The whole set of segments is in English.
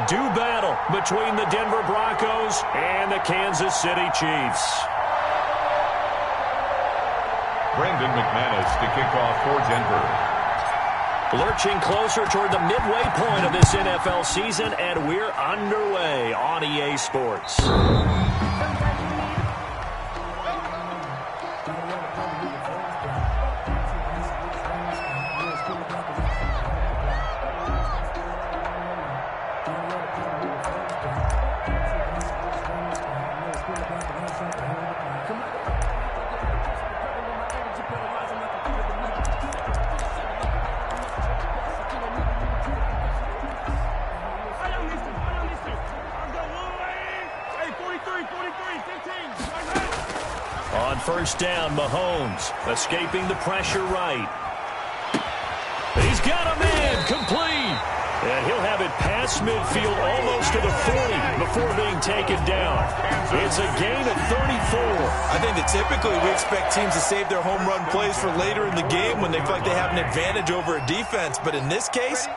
do battle between the Denver Broncos and the Kansas City Chiefs. Brandon McManus to kick off for Denver. Lurching closer toward the midway point of this NFL season, and we're underway on EA Sports. On first down, Mahomes escaping the pressure right. He's got a man, complete. And he'll have it past midfield almost to the 40 before being taken down. It's a gain of 34. I think that typically we expect teams to save their home run plays for later in the game when they feel like they have an advantage over a defense. But in this case,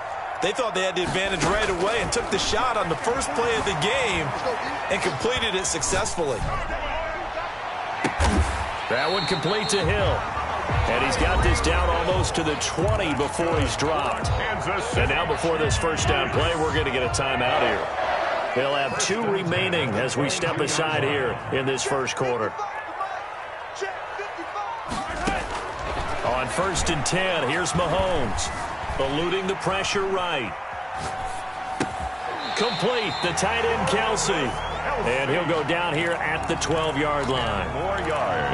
they thought they had the advantage right away and took the shot on the first play of the game and completed it successfully. That one complete to Hill. And he's got this down almost to the 20 before he's dropped. And now before this first down play, we're going to get a timeout here. They'll have 2 remaining as we step aside here in this first quarter. On first and 10, here's Mahomes. Eluding the pressure right. Complete, the tight end Kelsey. And he'll go down here at the 12-yard line.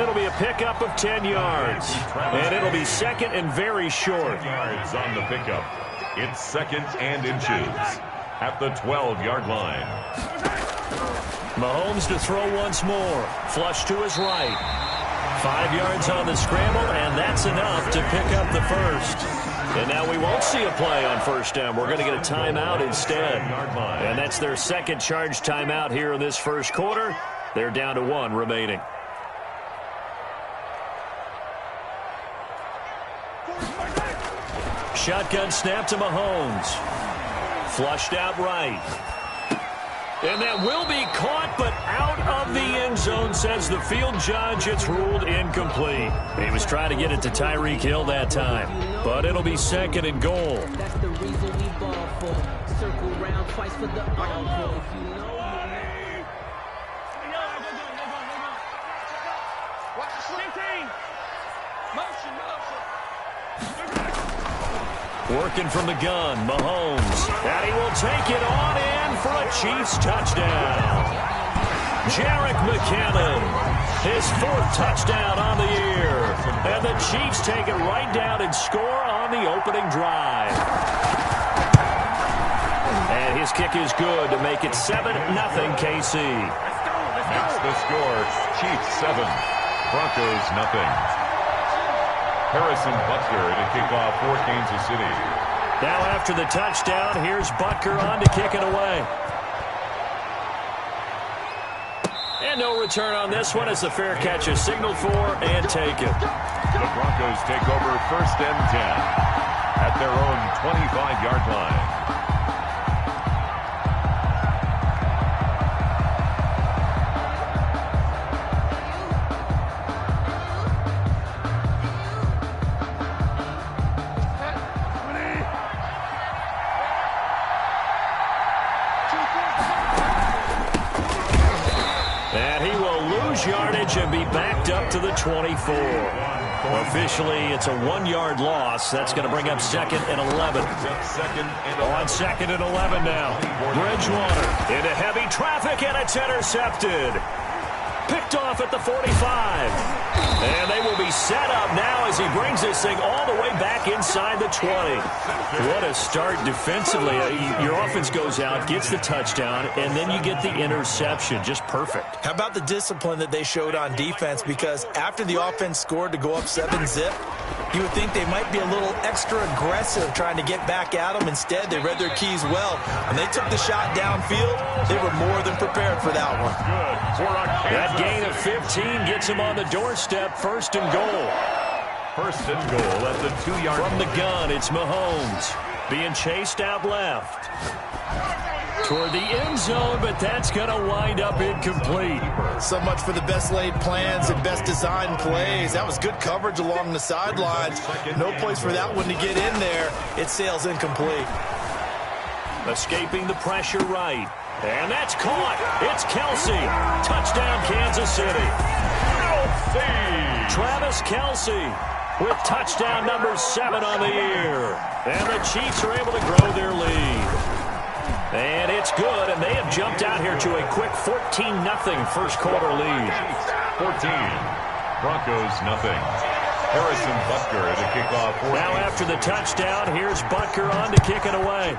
It'll be a pickup of 10 yards. And it'll be second and very short. 10 yards on the pickup. It's second and inches at the 12-yard line. Mahomes to throw once more. Flush to his right. 5 yards on the scramble, and that's enough to pick up the first. And now we won't see a play on first down. We're going to get a timeout instead. And that's their second charge timeout here in this first quarter. They're down to 1 remaining. Shotgun snap to Mahomes. Flushed out right. And that will be caught, but out of the end zone, says the field judge. It's ruled incomplete. He was trying to get it to Tyreek Hill that time, but it'll be second and goal. That's the reason we ball for. Circle round twice for the encore. Working from the gun, Mahomes. And he will take it on in for a Chiefs touchdown. Jerick McKinnon, his 4th touchdown on the year. And the Chiefs take it right down and score on the opening drive. And his kick is good to make it 7-0 KC. That's the score. Chiefs 7, Broncos nothing. Harrison Butker to kick off for Kansas City. Now after the touchdown, here's Butker on to kick it away. And no return on this one as the fair catch is signaled for and taken. The Broncos take over first and 10 at their own 25-yard line. Yardage and be backed up to the 24. Officially, it's a 1-yard loss. That's going to bring up second and 11. On second and 11 now. Bridgewater into heavy traffic, and it's intercepted. Picked off at the 45. And they will be set up now as he brings this thing all the way back inside the 20. What a start defensively. Your offense goes out, gets the touchdown, and then you get the interception. Just perfect. How about the discipline that they showed on defense? Because after the offense scored to go up 7-zip, you would think they might be a little extra aggressive trying to get back at them. Instead, they read their keys well. When they took the shot downfield, they were more than prepared for that one. That gain of 15 gets him on the doorstep, first and goal. First and goal at the 2-yard line. From the gun, it's Mahomes being chased out left. toward the end zone, but that's going to wind up incomplete. So much for the best laid plans and best designed plays. That was good coverage along the sidelines. No place for that one to get in there. It sails incomplete. Escaping the pressure right. And that's caught. It's Kelsey. Touchdown, Kansas City. Travis Kelsey with touchdown number 7 on the year. And the Chiefs are able to grow their lead. And it's good, and they have jumped out here to a quick 14-0 first quarter lead. 14. Broncos nothing. Harrison Butker to kick off. Now after the touchdown, here's Butker on to kick it away.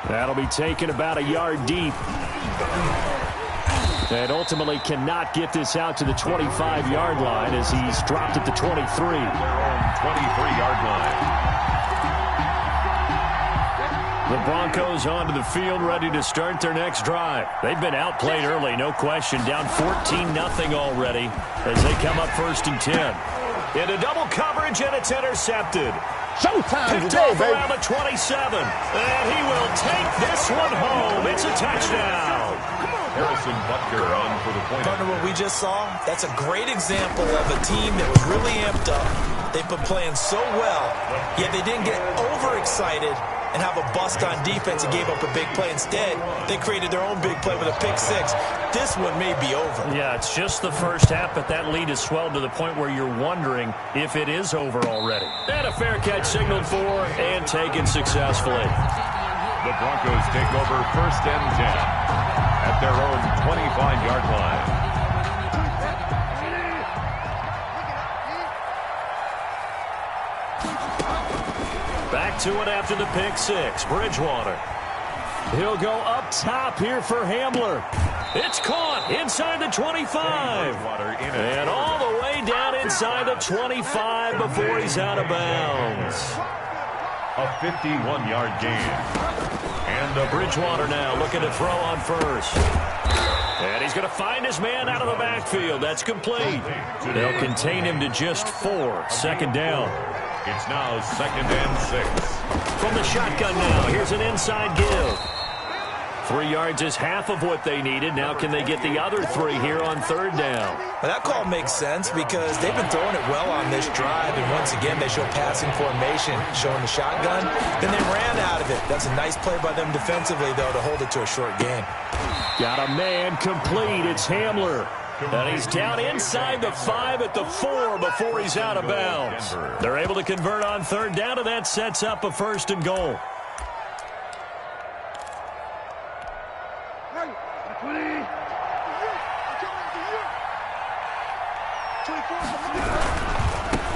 That'll be taken about a yard deep. And ultimately cannot get this out to the 25-yard line as he's dropped at the 23. 23-yard line. The Broncos onto the field, ready to start their next drive. They've been outplayed early, no question. Down 14-0 already as they come up 1st and 10. Into double coverage, and it's intercepted. Showtime Picked today, off baby. around the 27. And he will take this one home. It's a touchdown. Harrison Butker on for the point. Partner, what we just saw, that's a great example of a team that was really amped up. They've been playing so well, yet they didn't get overexcited and have a bust on defense and gave up a big play. Instead, they created their own big play with a pick 6. This one may be over. Yeah, it's just the first half, but that lead has swelled to the point where you're wondering if it is over already. And a fair catch signaled for and taken successfully. The Broncos take over 1st and 10 at their own 25-yard line. Back to it after the pick 6. Bridgewater. He'll go up top here for Hamler. It's caught inside the 25. And all the way down inside the 25 before he's out of bounds. A 51-yard gain. And Bridgewater now looking to throw on first. And he's going to find his man out of the backfield. That's complete. They'll contain him to just 4. 2nd down. It's now 2nd and 6. From the shotgun now, here's an inside give. 3 yards is half of what they needed. Now can they get the other 3 here on 3rd down? Well, that call makes sense because they've been throwing it well on this drive, and once again they show passing formation, showing the shotgun. Then they ran out of it. That's a nice play by them defensively, though, to hold it to a short gain. Got a man complete. It's Hamler. And he's down inside the 5 at the 4 before he's out of bounds. They're able to convert on 3rd down, and that sets up a 1st and goal.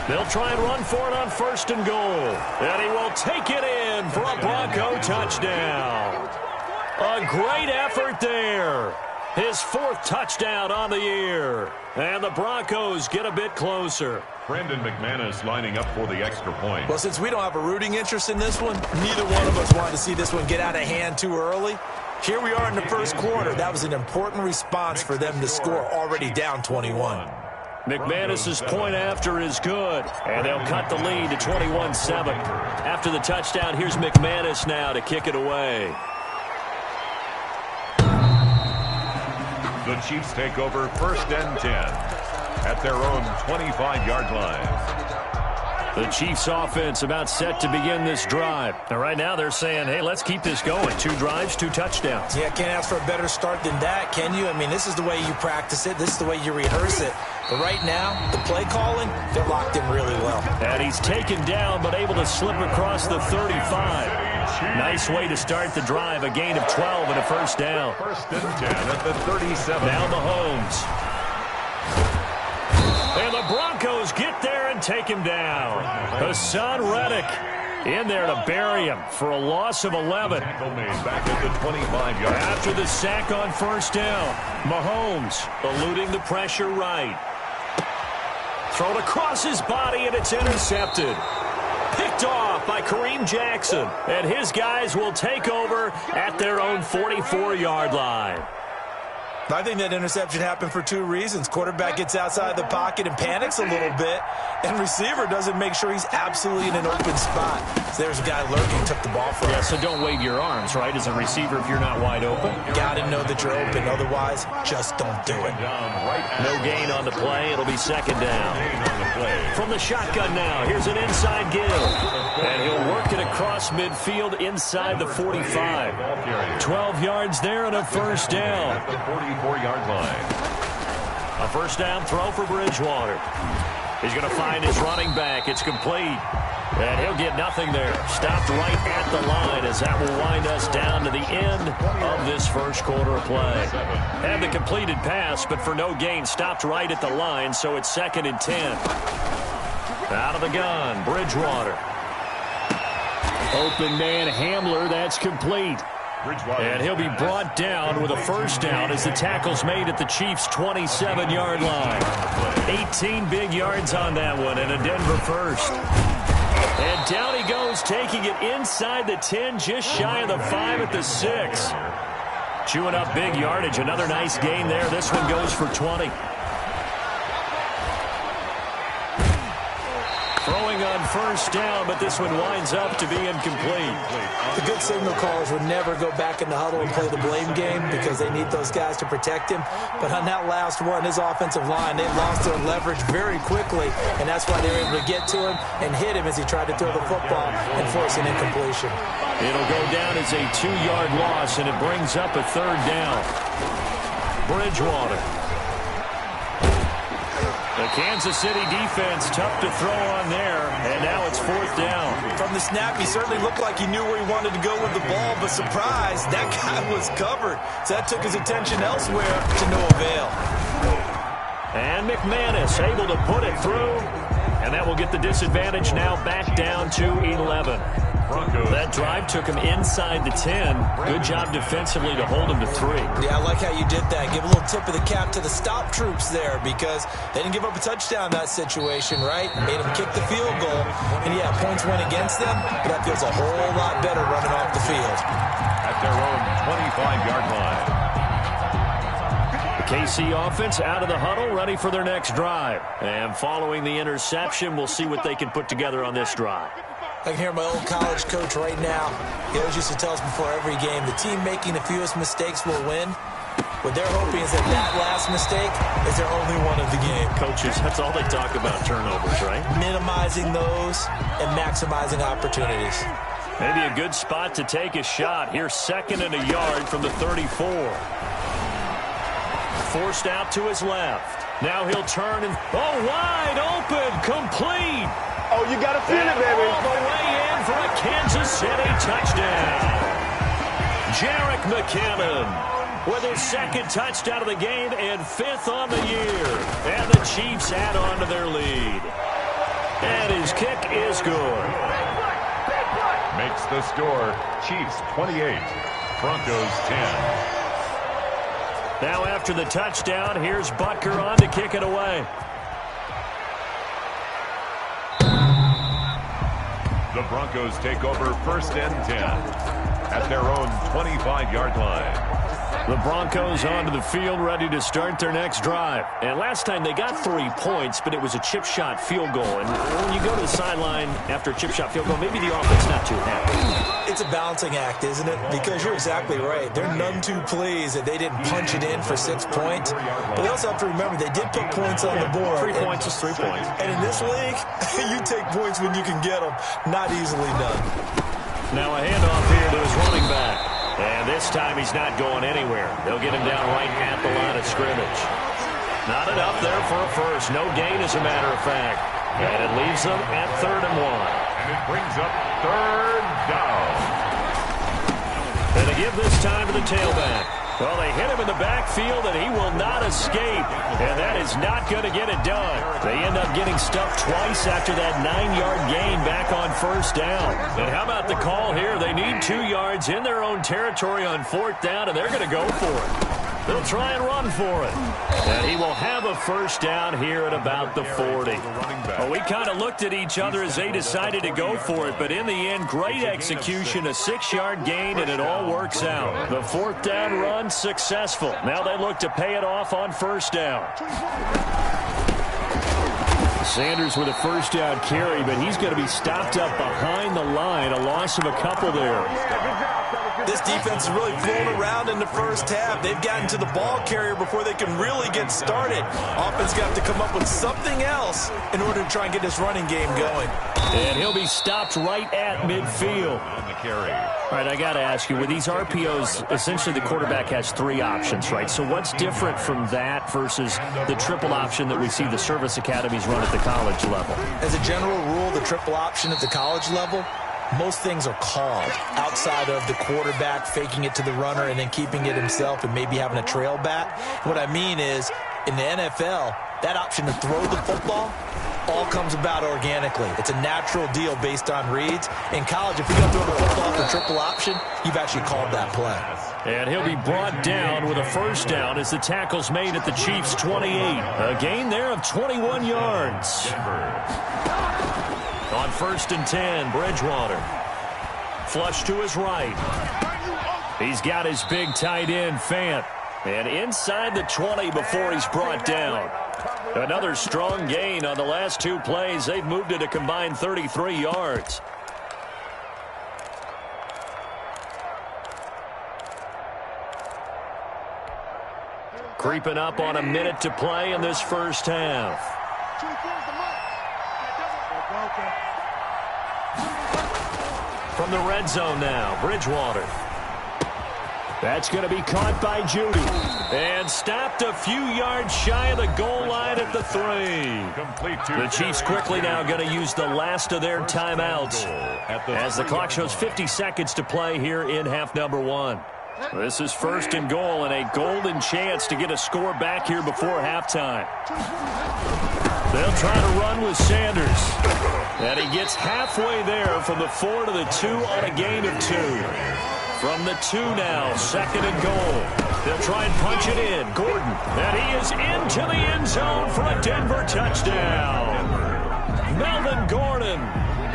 They'll try and run for it on 1st and goal. And he will take it in for a Bronco touchdown. A great effort there. His 4th touchdown on the year. And the Broncos get a bit closer. Brandon McManus lining up for the extra point. Well, since we don't have a rooting interest in this one, neither one of us wanted to see this one get out of hand too early. Here we are in the 1st quarter. That was an important response for them to score already down 21. McManus's point after is good, and they'll cut the lead to 21-7. After the touchdown, here's McManus now to kick it away. The Chiefs take over 1st and 10 at their own 25-yard line. The Chiefs offense about set to begin this drive. And right now they're saying, hey, let's keep this going. 2 drives, 2 touchdowns. Yeah, can't ask for a better start than that, can you? I mean, this is the way you practice it. This is the way you rehearse it. But right now, the play calling, they're locked in really well. And he's taken down, but able to slip across the 35. Nice way to start the drive. A gain of 12 and a 1st down. 1st and 10 at the 37. Now Mahomes. And the Broncos get there and take him down. Hassan Reddick in there to bury him for a loss of 11. Back at the 25-yard. After the sack on 1st down, Mahomes eluding the pressure right. Thrown across his body, and it's intercepted. Picked off by Kareem Jackson. And his guys will take over at their own 44-yard line. I think that interception happened for two reasons. Quarterback gets outside the pocket and panics a little bit, and receiver doesn't make sure he's absolutely in an open spot. So there's a guy lurking, took the ball from him. Yeah, so don't wave your arms, right, as a receiver if you're not wide open. Got to know that you're open. Otherwise, just don't do it. No gain on the play. It'll be second down. From the shotgun now, here's an inside give. And he'll work it across midfield inside the 45. 12 yards there and a first down. At the 44-yard line. A first down throw for Bridgewater. He's going to find his running back. It's complete. And he'll get nothing there. Stopped right at the line as that will wind us down to the end of this first quarter of play. Had the completed pass, but for no gain, stopped right at the line, so it's 2nd and 10. Out of the gun, Bridgewater. Open man Hamler, that's complete. And he'll be brought down with a first down as the tackle's made at the Chiefs' 27-yard line. 18 big yards on that one and a Denver first. And down he goes, taking it inside the 10, just shy of the 5 at the 6. Chewing up big yardage. Another nice gain there. This one goes for 20. Throwing on first down, but this one winds up to be incomplete. The good signal callers would never go back in the huddle and play the blame game because they need those guys to protect him. But on that last one, his offensive line, they lost their leverage very quickly, and that's why they were able to get to him and hit him as he tried to throw the football and force an incompletion. It'll go down as a 2-yard loss, and it brings up a third down. Bridgewater. The Kansas City defense, tough to throw on there, and now it's 4th down. From the snap, he certainly looked like he knew where he wanted to go with the ball, but surprise, that guy was covered. So that took his attention elsewhere to no avail. And McManus able to put it through, and that will get the disadvantage now back down to 11. That drive took him inside the 10. Good job defensively to hold him to 3. Yeah, I like how you did that. Give a little tip of the cap to the stop troops there because they didn't give up a touchdown in that situation, right? Made them kick the field goal. And, yeah, points went against them, but that feels a whole lot better running off the field. At their own 25-yard line. The KC offense out of the huddle, ready for their next drive. And following the interception, we'll see what they can put together on this drive. I can hear my old college coach right now. He always used to tell us before every game, the team making the fewest mistakes will win. What they're hoping is that that last mistake is their only one of the game. Coaches, that's all they talk about, turnovers, right? Minimizing those and maximizing opportunities. Maybe a good spot to take a shot. Here's 2nd and a yard from the 34. Forced out to his left. Now he'll turn and, wide open, complete. Oh, you got to feel it, baby. All the way in for a Kansas City touchdown. Jerick McKinnon with his 2nd touchdown of the game and 5th on the year. And the Chiefs add on to their lead. And his kick is good. Makes the score Chiefs 28, Broncos 10. Now after the touchdown, here's Butker on to kick it away. The Broncos take over 1st and 10 at their own 25-yard line. The Broncos onto the field, ready to start their next drive. And last time they got 3 points, but it was a chip shot field goal. And when you go to the sideline after a chip shot field goal, maybe the offense not too happy. It's a balancing act, isn't it? Because you're exactly right. They're none too pleased that they didn't punch it in for 6 points. But they also have to remember they did put points on the board. 3 points is 3 points. And in this league, you take points when you can get them. Not easily done. Now a handoff here to his running back. And this time he's not going anywhere. They'll get him down right at the line of scrimmage. Not enough there for a first. No gain, as a matter of fact. And it leaves them at 3rd and 1. And it brings up 3rd down. And they give this time to the tailback. Well, they hit him in the backfield, and he will not escape. And that is not going to get it done. They end up getting stuffed twice after that 9-yard gain back on 1st down. And how about the call here? They need 2 yards in their own territory on 4th down, and they're going to go for it. They'll try and run for it. And he will have a first down here at about the 40. Well, we kind of looked at each other as they decided to go for it, but in the end, great execution, a 6-yard gain, and it all works out. The 4th down run successful. Now they look to pay it off on first down. Sanders with a first down carry, but he's going to be stopped up behind the line. A loss of a couple there. This defense is really fooling around in the first half. They've gotten to the ball carrier before they can really get started. Offense got to come up with something else in order to try and get this running game going. And he'll be stopped right at midfield. On the carry. All right, I got to ask you, with these RPOs, essentially the quarterback has 3 options, right? So what's different from that versus the triple option that we see the service academies run at the college level? As a general rule, the triple option at the college level, most things are called outside of the quarterback faking it to the runner and then keeping it himself and maybe having a trail back. What I mean is, in the NFL, that option to throw the football all comes about organically. It's a natural deal based on reads. In college, if you don't throw the football for triple option, you've actually called that play. And he'll be brought down with a first down as the tackle's made at the Chiefs' 28. A gain there of 21 yards. On 1st and 10, Bridgewater. Flush to his right. He's got his big tight end, Fant. And inside the 20 before he's brought down. Another strong gain on the last 2 plays. They've moved it a combined 33 yards. Creeping up on a minute to play in this first half. From the red zone now, Bridgewater. That's going to be caught by Judy. And stopped a few yards shy of the goal line at the 3. The Chiefs quickly now going to use the last of their timeouts as the clock shows 50 seconds to play here in half number 1. This is 1st and goal and a golden chance to get a score back here before halftime. They'll try to run with Sanders. And he gets halfway there from the 4 to the 2 on a gain of 2. From the 2 now, 2nd and goal. They'll try and punch it in. Gordon. And he is into the end zone for a Denver touchdown. Melvin Gordon.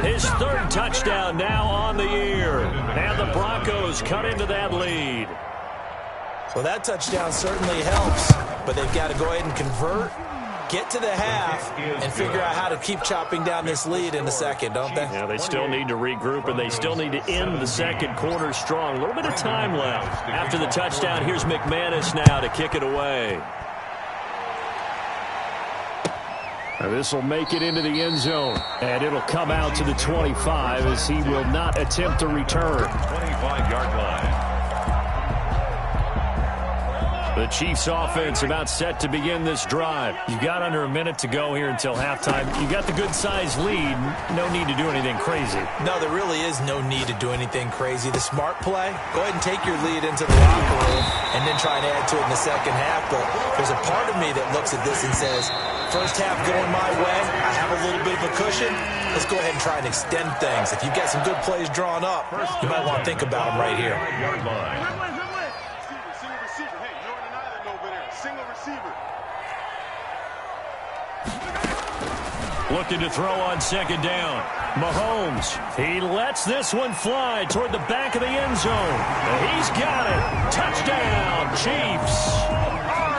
His 3rd touchdown now on the year. And the Broncos cut into that lead. Well, that touchdown certainly helps, but they've got to go ahead and convert, get to the half, and figure out how to keep chopping down this lead in the second, don't they? Yeah, they still need to regroup, and they still need to end the second quarter strong. A little bit of time left. After the touchdown, here's McManus now to kick it away. This will make it into the end zone, and it'll come out to the 25 as he will not attempt to return. 25-yard line. The Chiefs offense about set to begin this drive. You've got under a minute to go here until halftime. You've got the good-sized lead. No need to do anything crazy. No, there really is no need to do anything crazy. The smart play, go ahead and take your lead into the locker room and then try and add to it in the second half. But there's a part of me that looks at this and says, first half going my way, I have a little bit of a cushion. Let's go ahead and try and extend things. If you've got some good plays drawn up, you might want to think about them right here. Looking to throw on 2nd down. Mahomes, he lets this one fly toward the back of the end zone. And he's got it. Touchdown, Chiefs.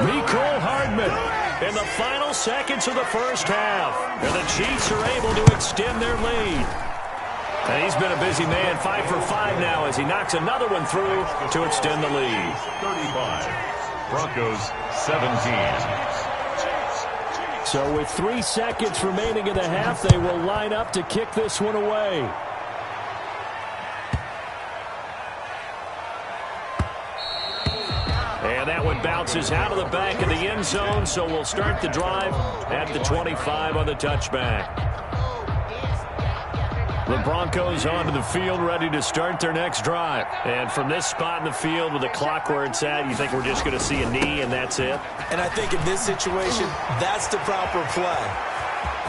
Mecole Hardman in the final seconds of the first half. And the Chiefs are able to extend their lead. And he's been a busy man, 5 for 5 now as he knocks another one through to extend the lead. 35. Broncos 17. So with 3 seconds remaining in the half, they will line up to kick this one away. And that one bounces out of the back of the end zone, so we'll start the drive at the 25 on the touchback. The Broncos onto the field, ready to start their next drive. And from this spot in the field with the clock where it's at, you think we're just going to see a knee and that's it? And I think in this situation, that's the proper play.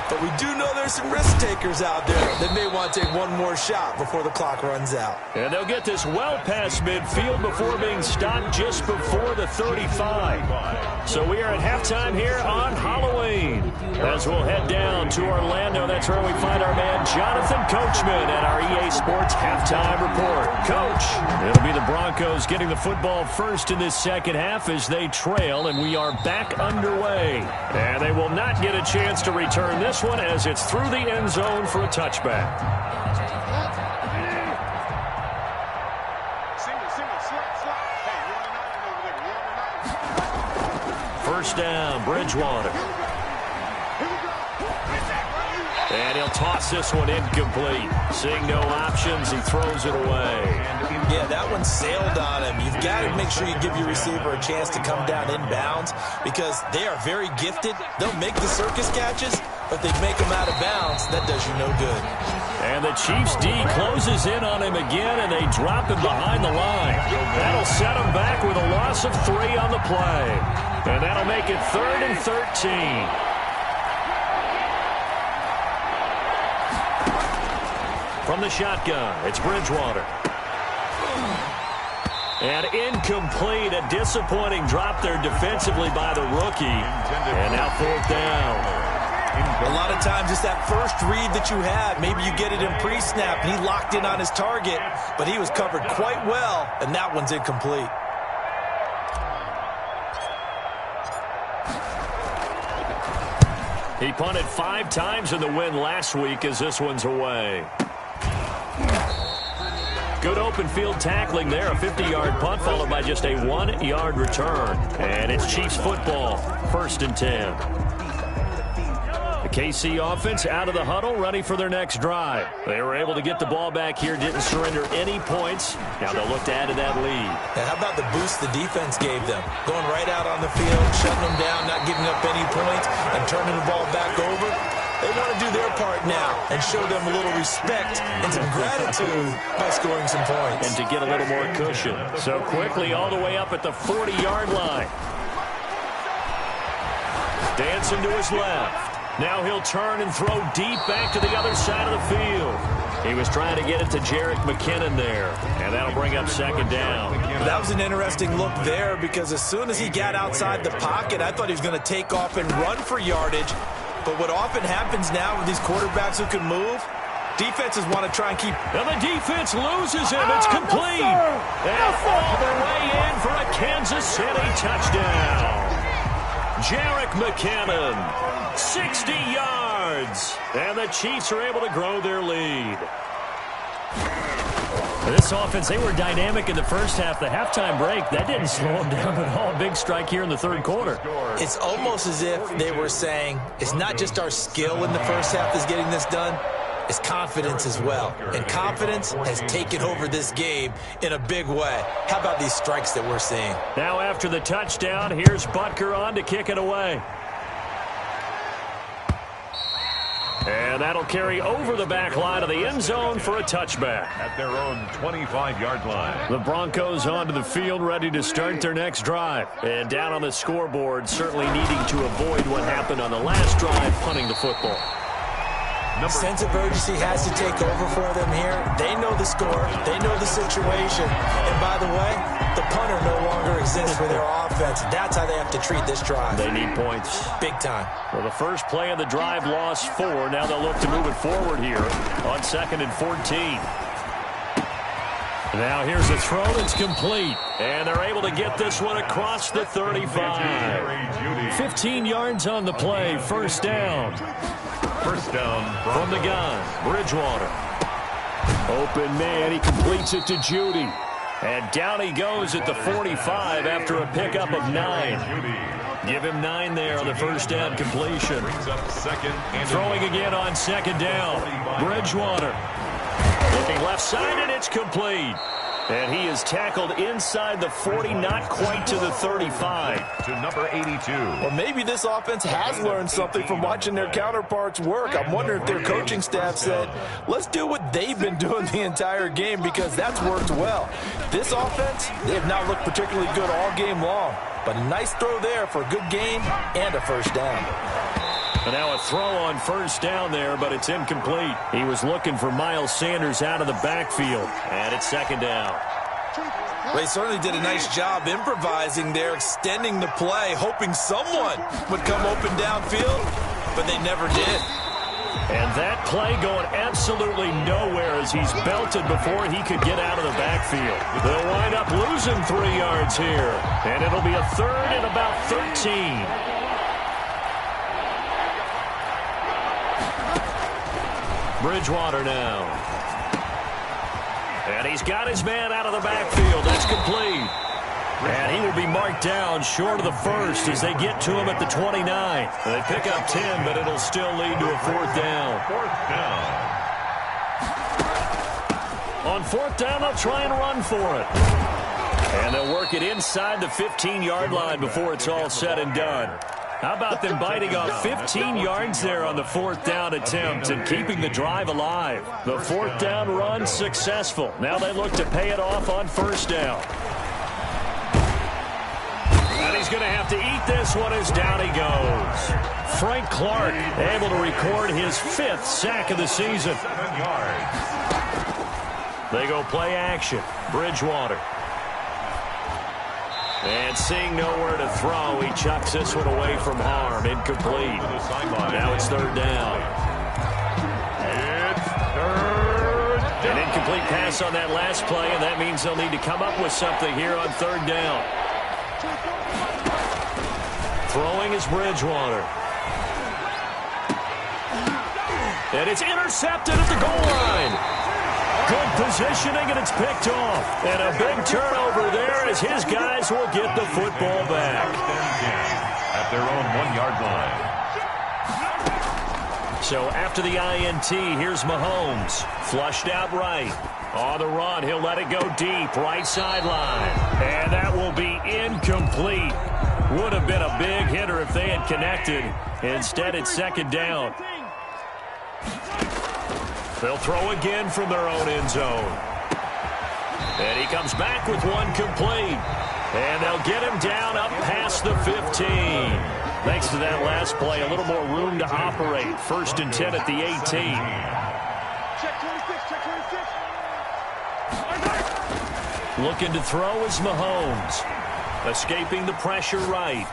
But we do know there's some risk takers out there that may want to take one more shot before the clock runs out. And they'll get this well past midfield before being stopped just before the 35. So we are at halftime here on Halloween. As we'll head down to Orlando, that's where we find our man Jonathan Coachman at our EA Sports Halftime Report. Coach, it'll be the Broncos getting the football first in this second half as they trail, and we are back underway. And they will not get a chance to return this one as it's through the end zone for a touchback. First down, Bridgewater. And he'll toss this one incomplete. Seeing no options, he throws it away. Yeah, that one sailed on him. You've got to make sure you give your receiver a chance to come down inbounds because they are very gifted. They'll make the circus catches, but they make them out of bounds. That does you no good. And the Chiefs D closes in on him again, and they drop him behind the line. That'll set him back with a loss of 3 on the play. And that'll make it 3rd and 13. From the shotgun, it's Bridgewater. And incomplete, a disappointing drop there defensively by the rookie. And now 4th down. A lot of times it's that first read that you have. Maybe you get it in pre-snap, and he locked in on his target, but he was covered quite well, and that one's incomplete. He punted 5 times in the win last week as this one's away. Good open field tackling there. A 50-yard punt followed by just a 1-yard return. And it's Chiefs football. 1st and 10. The KC offense out of the huddle, ready for their next drive. They were able to get the ball back here, didn't surrender any points. Now they'll look to add to that lead. Now how about the boost the defense gave them? Going right out on the field, shutting them down, not giving up any points, and turning the ball back over. They want to do their part now and show them a little respect and some gratitude by scoring some points. And to get a little more cushion. So quickly all the way up at the 40-yard line. Dancing to his left. Now he'll turn and throw deep back to the other side of the field. He was trying to get it to Jerick McKinnon there. And that'll bring up 2nd down. That was an interesting look there because as soon as he got outside the pocket, I thought he was going to take off and run for yardage. But what often happens now with these quarterbacks who can move, defenses want to try and keep... And the defense loses him. It's complete. And all the way in for a Kansas City touchdown. Jerick McKinnon, 60 yards. And the Chiefs are able to grow their lead. This offense, they were dynamic in the first half. The halftime break, that didn't slow them down at all. Big strike here in the 3rd quarter. It's almost as if they were saying, it's not just our skill in the first half that's getting this done, it's confidence as well. And confidence has taken over this game in a big way. How about these strikes that we're seeing? Now after the touchdown, here's Butker on to kick it away. And that'll carry over the back line of the end zone for a touchback. At their own 25-yard line. The Broncos onto the field, ready to start their next drive. And down on the scoreboard, certainly needing to avoid what happened on the last drive, punting the football. Sense of urgency has to take over for them here. They know the score. They know the situation. And by the way, the punter no longer exists for their offense. That's how they have to treat this drive. They need points. Big time. Well, the first play of the drive lost 4. Now they'll look to move it forward here on 2nd and 14. Now here's a throw that's complete. And they're able to get this one across the 35. 15 yards on the play. 1st down. First down from the gun. Bridgewater. Open man. He completes it to Judy. And down he goes at the 45 after a pickup of 9. Give him 9 there on the first down completion. Throwing again on 2nd down. Bridgewater. Looking left side, and it's complete. And he is tackled inside the 40, not quite to the 35. To number 82. Well, maybe this offense has learned something from watching their counterparts work. I'm wondering if their coaching staff said, let's do what they've been doing the entire game because that's worked well. This offense, they have not looked particularly good all game long. But a nice throw there for a good gain and a first down. And now a throw on first down there, but it's incomplete. He was looking for Miles Sanders out of the backfield. And it's second down. They certainly did a nice job improvising there, extending the play, hoping someone would come open downfield, but they never did. And that play going absolutely nowhere as he's belted before he could get out of the backfield. They'll wind up losing 3 yards here, and it'll be a third and about 13. Bridgewater now. And he's got his man out of the backfield. That's complete. And he will be marked down short of the first as they get to him at the 29. They pick up 10, but it'll still lead to a fourth down. On fourth down, they'll try and run for it. And they'll work it inside the 15-yard line before it's all said and done. How about them biting off 15 yards there on the fourth down attempt and keeping the drive alive? The fourth down run successful. Now they look to pay it off on first down. And he's going to have to eat this one as down he goes. Frank Clark able to record his 5th sack of the season. They go play action. Bridgewater. And seeing nowhere to throw, he chucks this one away from harm. Incomplete. Now it's third down. An incomplete pass on that last play, and that means they'll need to come up with something here on third down. Throwing is Bridgewater. And it's intercepted at the goal line. Good positioning, and it's picked off. And a big turnover there as his guys will get the football back. At their own 1-yard line. So after the INT, here's Mahomes. Flushed out right. On the run, he'll let it go deep, right sideline. And that will be incomplete. Would have been a big hitter if they had connected. Instead, it's second down. They'll throw again from their own end zone. And he comes back with one complete. And they'll get him down up past the 15. Thanks to that last play, a little more room to operate. First and 10 at the 18. Looking to throw is Mahomes. Escaping the pressure right.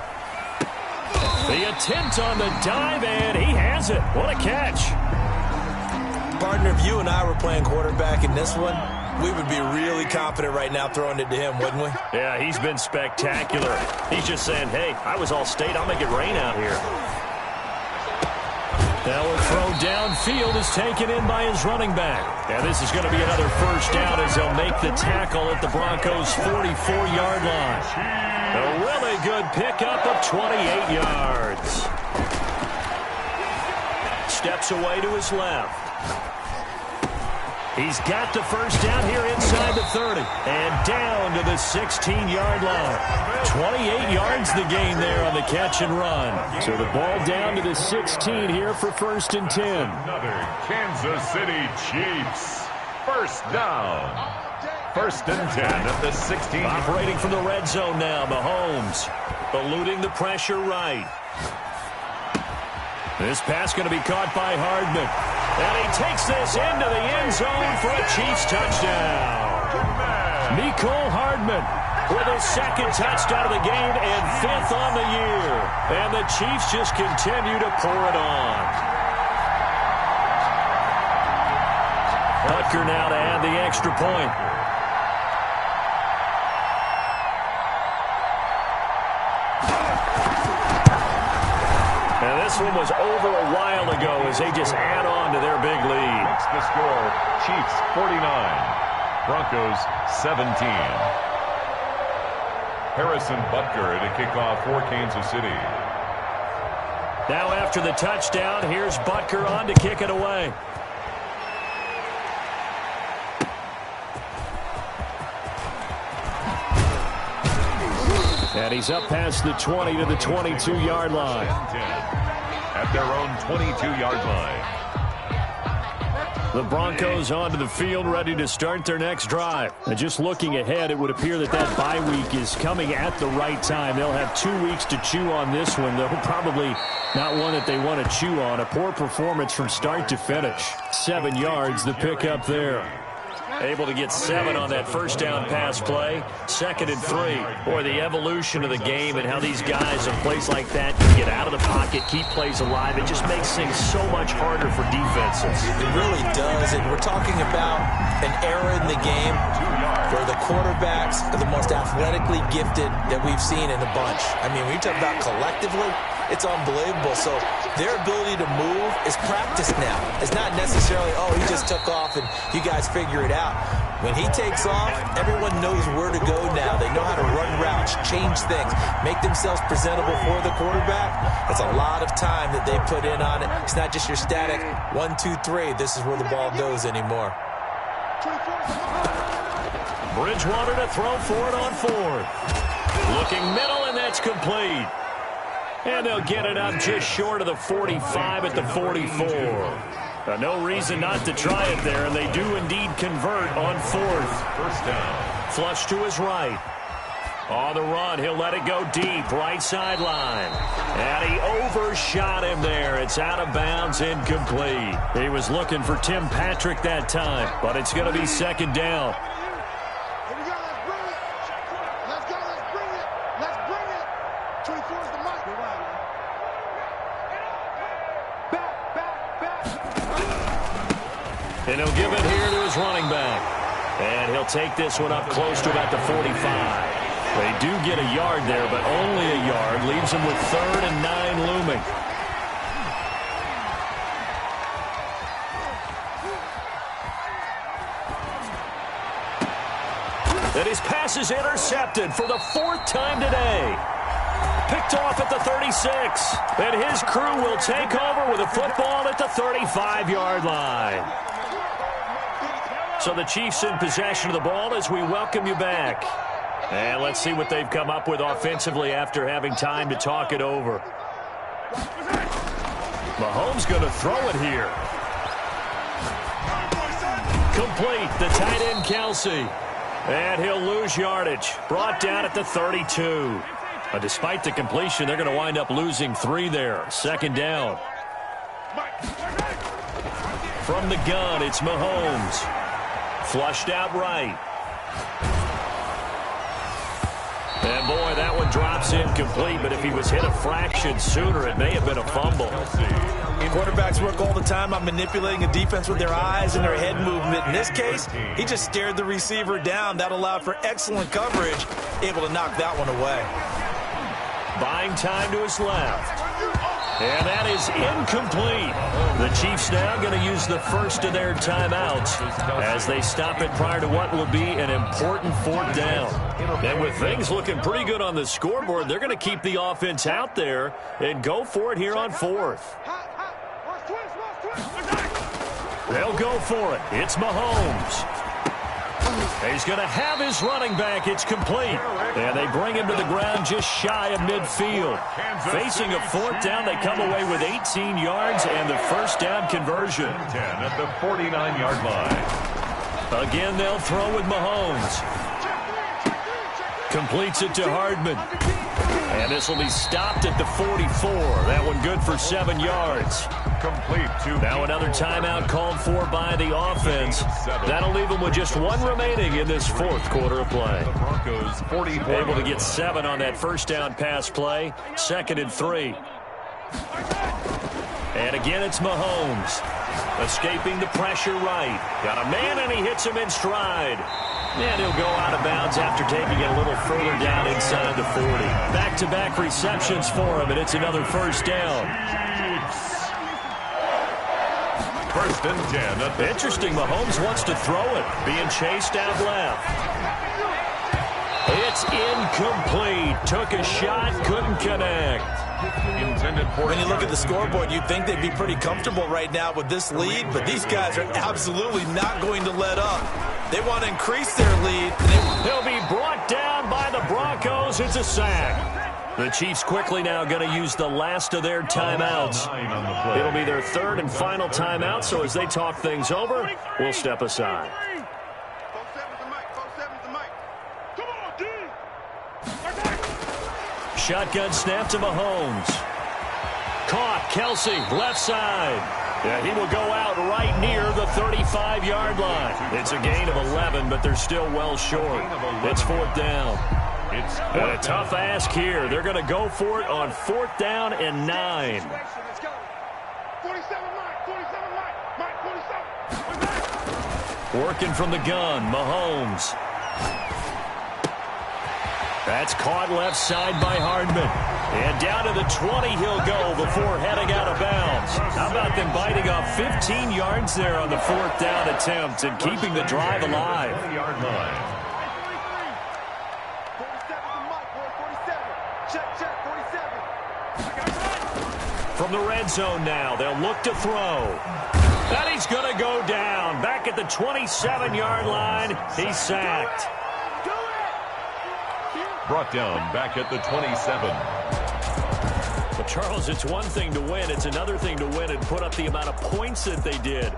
The attempt on the dive, and he has it. What a catch. Partner, if you and I were playing quarterback in this one, we would be really confident right now throwing it to him, wouldn't we? Yeah, he's been spectacular. He's just saying, hey, I was all state. I'll make it rain out here. Now a throw downfield is taken in by his running back. And this is going to be another first down as they'll make the tackle at the Broncos' 44-yard line. A really good pickup of 28 yards. Steps away to his left. He's got the first down here inside the 30. And down to the 16-yard line. 28 yards the gain there on the catch and run. So the ball down to the 16 here for first and 10. Another Kansas City Chiefs. First down. First and 10 at the 16. Operating from the red zone now, Mahomes. Eluding the pressure right. This pass going to be caught by Hardman. And he takes this into the end zone for a Chiefs touchdown. Mecole Hardman with his second touchdown of the game and 5th on the year. And the Chiefs just continue to pour it on. Butker now to add the extra point. And this one was over a while ago as they just add on to their big lead. Makes the score, Chiefs 49, Broncos 17. Harrison Butker to kick off for Kansas City. Now after the touchdown, here's Butker on to kick it away. And he's up past the 20 to the 22-yard line. At their own 22-yard line. The Broncos onto the field, ready to start their next drive. And just looking ahead, it would appear that bye week is coming at the right time. They'll have 2 weeks to chew on this one, though probably not one that they want to chew on. A poor performance from start to finish. 7 yards, the pickup there. Able to get 7 on that first down pass play. 2nd and 3. Boy, the evolution of the game and how these guys in plays like that can get out of the pocket, keep plays alive. It just makes things so much harder for defenses. It really does. And we're talking about an era in the game where the quarterbacks are the most athletically gifted that we've seen in a bunch. I mean, when you talk about collectively, it's unbelievable. So their ability to move is practiced now. It's not necessarily, oh, he just took off and you guys figure it out. When he takes off, everyone knows where to go now. They know how to run routes, change things, make themselves presentable for the quarterback. That's a lot of time that they put in on it. It's not just your static 1, 2, 3. This is where the ball goes anymore. Bridgewater to throw for it on 4th. Looking middle, and that's complete. And they'll get it up just short of the 45 at the 44. No reason not to try it there, and they do indeed convert on 4th. First down. Flush to his right. On the run, he'll let it go deep, right sideline. And he overshot him there. It's out of bounds, incomplete. He was looking for Tim Patrick that time, but it's going to be 2nd down. Here we go, let's bring it. Let's go, let's bring it. Let's bring it. 24 is the mic. You're right, man. Back. And he'll give it here to his running back. And he'll take this one up close to about the 45. They do get a yard there, but only a yard. Leaves them with 3rd and 9 looming. And his pass is intercepted for the 4th time today. Picked off at the 36. And his crew will take over with a football at the 35-yard line. So the Chiefs in possession of the ball as we welcome you back. And let's see what they've come up with offensively after having time to talk it over. Mahomes going to throw it here. Complete, the tight end Kelsey. And he'll lose yardage. Brought down at the 32. But despite the completion, they're going to wind up losing 3 there. 2nd down. From the gun, it's Mahomes. Flushed out right. And, boy, that one drops incomplete, but if he was hit a fraction sooner, it may have been a fumble. Quarterbacks work all the time on manipulating a defense with their eyes and their head movement. In this case, he just stared the receiver down. That allowed for excellent coverage, able to knock that one away. Buying time to his left. And that is incomplete. The Chiefs now going to use the first of their timeouts as they stop it prior to what will be an important 4th down. And with things looking pretty good on the scoreboard, they're going to keep the offense out there and go for it here on 4th. They'll go for it. It's Mahomes. He's going to have his running back. It's complete. And they bring him to the ground just shy of midfield. Facing a 4th down, they come away with 18 yards and the first down conversion. 10 at the 49-yard line. Again, they'll throw with Mahomes. Completes it to Hardman. And this will be stopped at the 44. That one good for 7 yards. Complete to now another timeout called for by the offense. That'll leave them with just 1 remaining in this 4th quarter of play. The Broncos 44. Able to get 7 on that first down pass play. 2nd and 3. And again, it's Mahomes. Escaping the pressure right. Got a man, and he hits him in stride. And he'll go out of bounds after taking it a little further down inside the 40. Back-to-back receptions for him, and it's another first down. 1st and 10. Interesting, Mahomes wants to throw it. Being chased out left. It's incomplete. Took a shot, couldn't connect. When you look at the scoreboard, you'd think they'd be pretty comfortable right now with this lead, but these guys are absolutely not going to let up. They want to increase their lead. He'll be brought down by the Broncos. It's a sack. The Chiefs quickly now going to use the last of their timeouts. It'll be their third and final timeout, so as they talk things over, we'll step aside. Shotgun snap to Mahomes. Caught, Kelsey, left side. Yeah, he will go out right near the 35-yard line. It's a gain of 11, but they're still well short. It's fourth down. And a tough ask here. They're going to go for it on fourth down and 9. 47, Mike. 47. Working from the gun, Mahomes. That's caught left side by Hardman. And down to the 20 he'll go before heading out of bounds. How about them biting off 15 yards there on the fourth down attempt and keeping the drive alive? 20-yard line. 47 Mike, 47. Check, 47. From the red zone now, they'll look to throw. And he's going to go down. Back at the 27-yard line, he's sacked. Brought down back at the 27. But Charles, it's one thing to win. It's another thing to win and put up the amount of points that they did.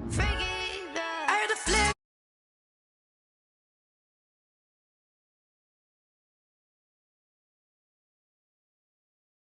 Fake